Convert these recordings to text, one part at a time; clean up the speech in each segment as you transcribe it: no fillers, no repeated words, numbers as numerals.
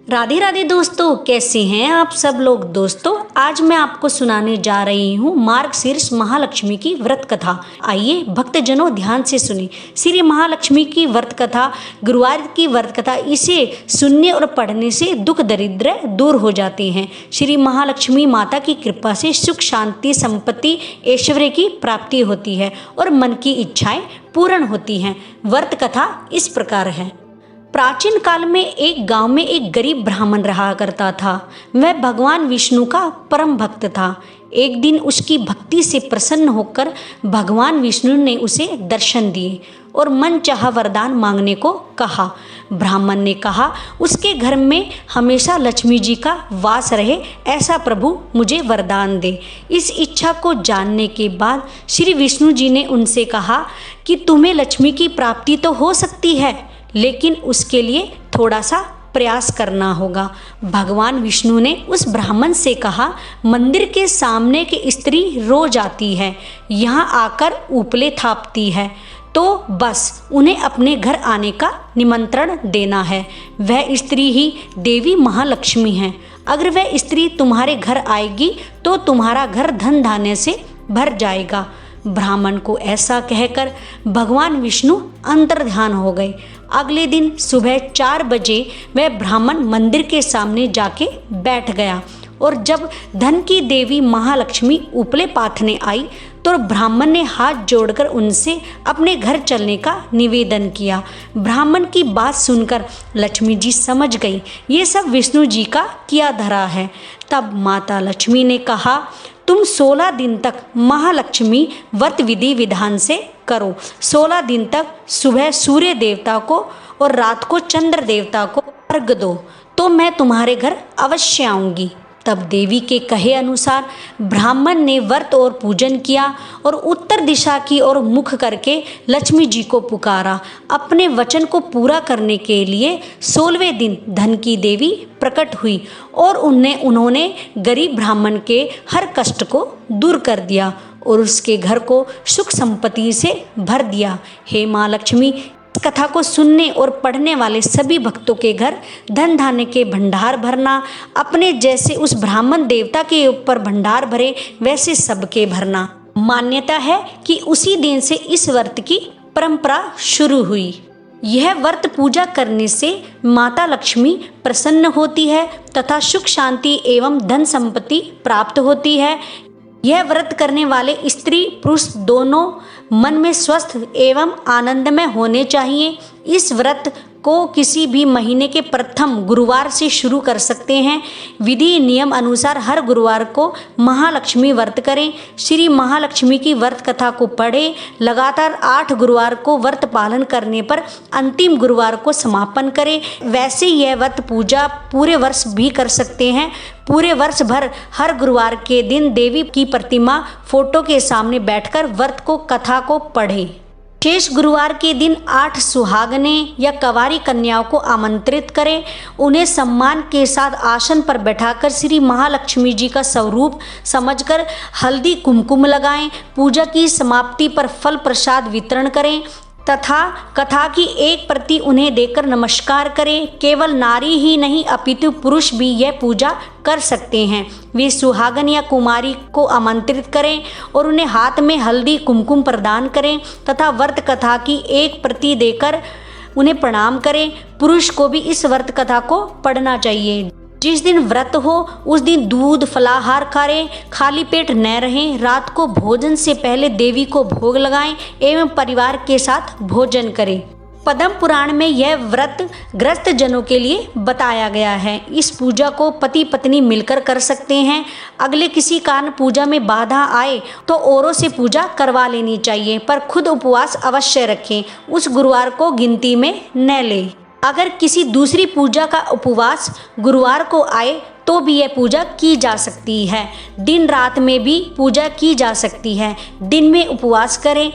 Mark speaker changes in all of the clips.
Speaker 1: राधे राधे दोस्तों, कैसे हैं आप सब लोग। दोस्तों आज मैं आपको सुनाने जा रही हूँ मार्गशीर्ष महालक्ष्मी की व्रत कथा। आइए भक्तजनों ध्यान से सुनिए। श्री महालक्ष्मी की व्रत कथा, गुरुवार की व्रत कथा, इसे सुनने और पढ़ने से दुख दरिद्र दूर हो जाते हैं। श्री महालक्ष्मी माता की कृपा से सुख शांति संपत्ति ऐश्वर्य की प्राप्ति होती है और मन की इच्छाएं पूर्ण होती हैं। व्रत कथा इस प्रकार है। प्राचीन काल में एक गांव में एक गरीब ब्राह्मण रहा करता था। वह भगवान विष्णु का परम भक्त था। एक दिन उसकी भक्ति से प्रसन्न होकर भगवान विष्णु ने उसे दर्शन दिए और मन चाहा वरदान मांगने को कहा। ब्राह्मण ने कहा, उसके घर में हमेशा लक्ष्मी जी का वास रहे, ऐसा प्रभु मुझे वरदान दे। इस इच्छा को जानने के बाद श्री विष्णु जी ने उनसे कहा कि तुम्हें लक्ष्मी की प्राप्ति तो हो सकती है, लेकिन उसके लिए थोड़ा सा प्रयास करना होगा। भगवान विष्णु ने उस ब्राह्मण से कहा, मंदिर के सामने की स्त्री रोज आती है, यहाँ आकर उपले थापती है, तो बस उन्हें अपने घर आने का निमंत्रण देना है। वह स्त्री ही देवी महालक्ष्मी है। अगर वह स्त्री तुम्हारे घर आएगी तो तुम्हारा घर धन धान्य से भर जाएगा। ब्राह्मण को ऐसा कहकर भगवान विष्णु अंतर्ध्यान हो गए। अगले दिन सुबह 4 बजे वह ब्राह्मण मंदिर के सामने जाके बैठ गया और जब धन की देवी महालक्ष्मी उपले पाथने आई तो ब्राह्मण ने हाथ जोड़कर उनसे अपने घर चलने का निवेदन किया। ब्राह्मण की बात सुनकर लक्ष्मी जी समझ गई, ये सब विष्णु जी का किया धरा है। तब माता लक्ष्मी ने कहा, तुम 16 दिन तक महालक्ष्मी व्रत विधि विधान से करो। 16 दिन तक सुबह सूर्य देवता को और रात को चंद्र देवता को अर्घ दो, तो मैं तुम्हारे घर अवश्य आऊंगी। तब देवी के कहे अनुसार ब्राह्मण ने व्रत और पूजन किया और उत्तर दिशा की ओर मुख करके लक्ष्मी जी को पुकारा। अपने वचन को पूरा करने के लिए 16वें दिन धन की देवी प्रकट हुई और उन्होंने गरीब ब्राह्मण के हर कष्ट को दूर कर दिया और उसके घर को सुख संपत्ति से भर दिया। हे माँ लक्ष्मी, कथा को सुनने और पढ़ने वाले सभी भक्तों के घर धन धान्य के भंडार भरना। अपने जैसे उस ब्राह्मण देवता के ऊपर भंडार भरे वैसे सबके भरना। मान्यता है कि उसी दिन से इस व्रत की परंपरा शुरू हुई। यह व्रत पूजा करने से माता लक्ष्मी प्रसन्न होती है तथा सुख शांति एवं धन संपत्ति प्राप्त होती है। यह व्रत करने वाले स्त्री पुरुष दोनों मन में स्वस्थ एवं आनंदमय होने चाहिए। इस व्रत को किसी भी महीने के प्रथम गुरुवार से शुरू कर सकते हैं। विधि नियम अनुसार हर गुरुवार को महालक्ष्मी व्रत करें। श्री महालक्ष्मी की व्रत कथा को पढ़ें। लगातार 8 गुरुवार को व्रत पालन करने पर अंतिम गुरुवार को समापन करें। वैसे यह व्रत पूजा पूरे वर्ष भी कर सकते हैं। पूरे वर्ष भर हर गुरुवार के दिन देवी की प्रतिमा फोटो के सामने बैठकर व्रत को कथा को पढ़ें। शेष गुरुवार के दिन 8 सुहागने या कंवारी कन्याओं को आमंत्रित करें। उन्हें सम्मान के साथ आसन पर बैठाकर श्री महालक्ष्मी जी का स्वरूप समझकर हल्दी कुमकुम लगाएं। पूजा की समाप्ति पर फल प्रसाद वितरण करें तथा कथा की एक प्रति उन्हें देकर नमस्कार करें। केवल नारी ही नहीं अपितु पुरुष भी यह पूजा कर सकते हैं। वे सुहागन या कुमारी को आमंत्रित करें और उन्हें हाथ में हल्दी कुमकुम प्रदान करें तथा व्रत कथा की एक प्रति देकर उन्हें प्रणाम करें। पुरुष को भी इस व्रत कथा को पढ़ना चाहिए। जिस दिन व्रत हो उस दिन दूध फलाहार करें, खाली पेट न रहें। रात को भोजन से पहले देवी को भोग लगाएं एवं परिवार के साथ भोजन करें। पद्म पुराण में यह व्रत ग्रस्त जनों के लिए बताया गया है। इस पूजा को पति पत्नी मिलकर कर सकते हैं। अगले किसी कारण पूजा में बाधा आए तो औरों से पूजा करवा लेनी चाहिए, पर खुद उपवास अवश्य रखें। उस गुरुवार को गिनती में न लें। अगर किसी दूसरी पूजा का उपवास गुरुवार को आए तो भी यह पूजा की जा सकती है। दिन रात में भी पूजा की जा सकती है। दिन में उपवास करें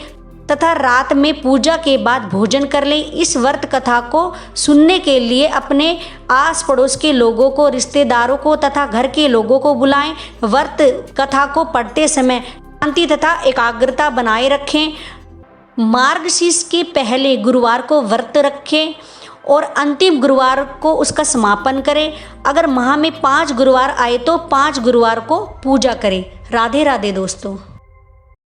Speaker 1: तथा रात में पूजा के बाद भोजन कर लें। इस व्रत कथा को सुनने के लिए अपने आस पड़ोस के लोगों को, रिश्तेदारों को तथा घर के लोगों को बुलाएं। व्रत कथा को पढ़ते समय शांति तथा एकाग्रता बनाए रखें। मार्गशीर्ष के पहले गुरुवार को व्रत रखें और अंतिम गुरुवार को उसका समापन करें। अगर माह में 5 गुरुवार आए तो 5 गुरुवार को पूजा करें। राधे राधे दोस्तों।